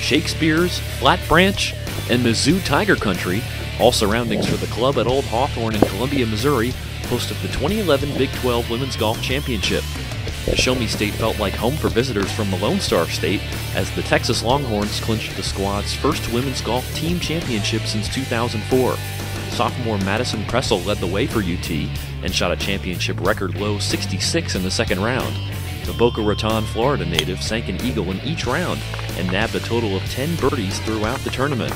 Shakespeares, Flat Branch, and Mizzou Tiger Country, all surroundings for the club at Old Hawthorne in Columbia, Missouri, hosted the 2011 Big 12 Women's Golf Championship. The Show Me State felt like home for visitors from the Lone Star State as the Texas Longhorns clinched the squad's first women's golf team championship since 2004. Sophomore Madison Pressel led the way for UT and shot a championship record low 66 in the second round. The Boca Raton, Florida native sank an eagle in each round and nabbed a total of 10 birdies throughout the tournament.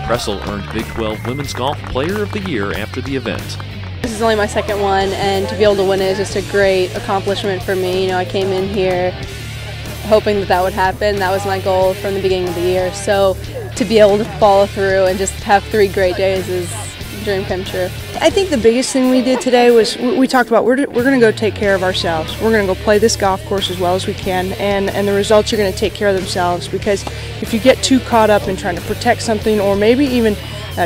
Pressel earned Big 12 Women's Golf Player of the Year after the event. This is only my second one, and to be able to win it is just a great accomplishment for me. You know, I came in here hoping that would happen. That was my goal from the beginning of the year. So to be able to follow through and just have 3 great days is a dream come true. I think the biggest thing we did today was we talked about we're going to go take care of ourselves. We're going to go play this golf course as well as we can, and the results are going to take care of themselves, because if you get too caught up in trying to protect something, or maybe even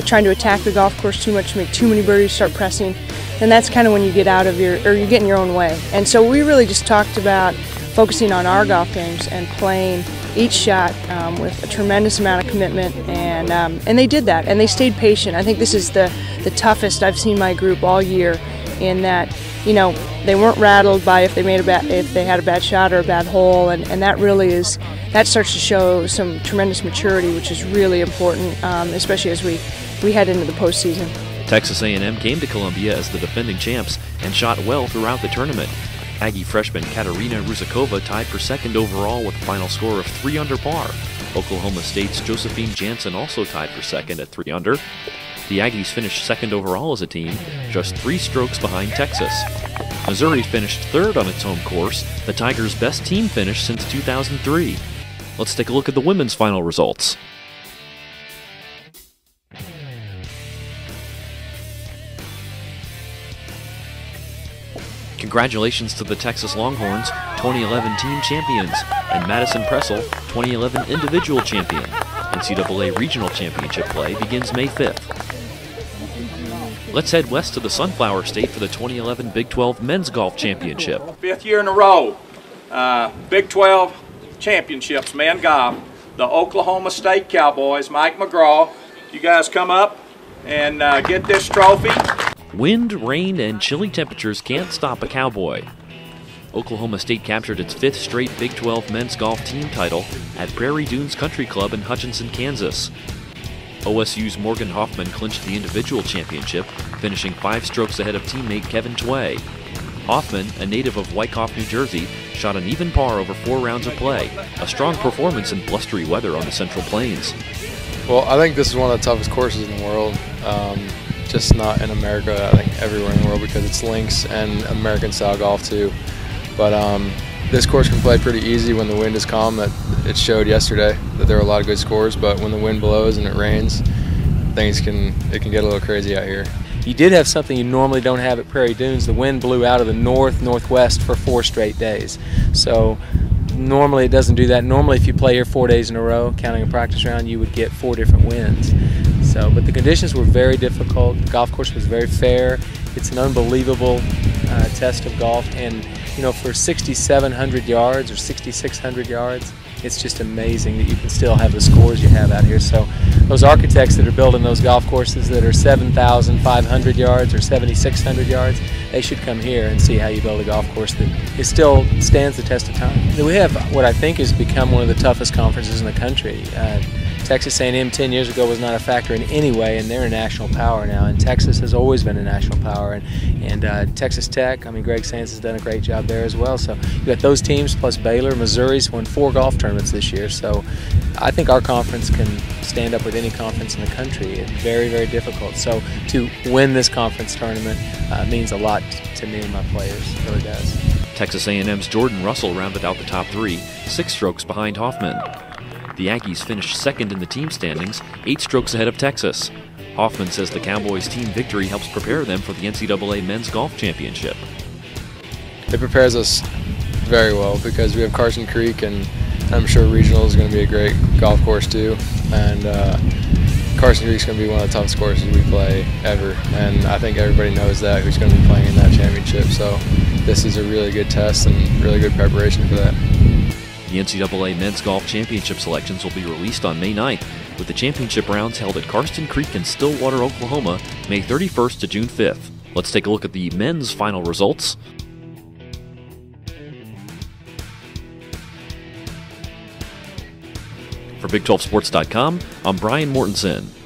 trying to attack the golf course too much, make too many birdies, start pressing, then that's kind of when you get out of you get in your own way. And so we really just talked about focusing on our golf games and playing each shot with a tremendous amount of commitment, and they did that, and they stayed patient. I think this is the toughest I've seen my group all year, in that, you know, they weren't rattled by if they had a bad shot or a bad hole, and that starts to show some tremendous maturity, which is really important, especially as we head into the postseason. Texas A&M came to Columbia as the defending champs and shot well throughout the tournament. Aggie freshman Katerina Ruzickova tied for second overall with a final score of 3 under par. Oklahoma State's Josephine Janson also tied for second at 3 under. The Aggies finished second overall as a team, just 3 strokes behind Texas. Missouri finished third on its home course, the Tigers' best team finish since 2003. Let's take a look at the women's final results. Congratulations to the Texas Longhorns, 2011 team champions, and Madison Pressel, 2011 individual champion. NCAA Regional Championship play begins May 5th. Let's head west to the Sunflower State for the 2011 Big 12 Men's Golf Championship. 5th year in a row, Big 12 Championships, men golf. The Oklahoma State Cowboys, Mike McGraw, you guys come up and get this trophy. Wind, rain, and chilly temperatures can't stop a Cowboy. Oklahoma State captured its 5th straight Big 12 men's golf team title at Prairie Dunes Country Club in Hutchinson, Kansas. OSU's Morgan Hoffman clinched the individual championship, finishing 5 strokes ahead of teammate Kevin Tway. Hoffman, a native of Wyckoff, New Jersey, shot an even par over 4 rounds of play, a strong performance in blustery weather on the Central Plains. Well, I think this is one of the toughest courses in the world. Just not in America, I think everywhere in the world, because it's links and American-style golf too. But this course can play pretty easy when the wind is calm. That it showed yesterday that there were a lot of good scores, but when the wind blows and it rains, it can get a little crazy out here. You did have something you normally don't have at Prairie Dunes. The wind blew out of the northwest for 4 straight days. So normally it doesn't do that. Normally if you play here 4 days in a row, counting a practice round, you would get 4 different winds. But the conditions were very difficult. The golf course was very fair. It's an unbelievable test of golf, and you know, for 6,700 yards or 6,600 yards, it's just amazing that you can still have the scores you have out here. So those architects that are building those golf courses that are 7,500 yards or 7,600 yards, they should come here and see how you build a golf course that it still stands the test of time. We have what I think has become one of the toughest conferences in the country. Texas A&M 10 years ago was not a factor in any way, and they're a national power now, and Texas has always been a national power, and Texas Tech, I mean, Greg Sands has done a great job there as well. So you got those teams plus Baylor. Missouri's won 4 golf tournaments this year, so I think our conference can stand up with any conference in the country. It's very, very difficult. So to win this conference tournament means a lot to me and my players. It really does. Texas A&M's Jordan Russell rounded out the top 3, 6 strokes behind Hoffman. The Aggies finished second in the team standings, 8 strokes ahead of Texas. Hoffman says the Cowboys' team victory helps prepare them for the NCAA Men's Golf Championship. It prepares us very well because we have Carson Creek, and I'm sure Regional is going to be a great golf course too. And Carson Creek is going to be one of the toughest courses we play ever, and I think everybody knows that who's going to be playing in that championship. So this is a really good test and really good preparation for that. The NCAA Men's Golf Championship selections will be released on May 9th, with the championship rounds held at Karsten Creek in Stillwater, Oklahoma, May 31st to June 5th. Let's take a look at the men's final results. For Big12Sports.com, I'm Brian Mortensen.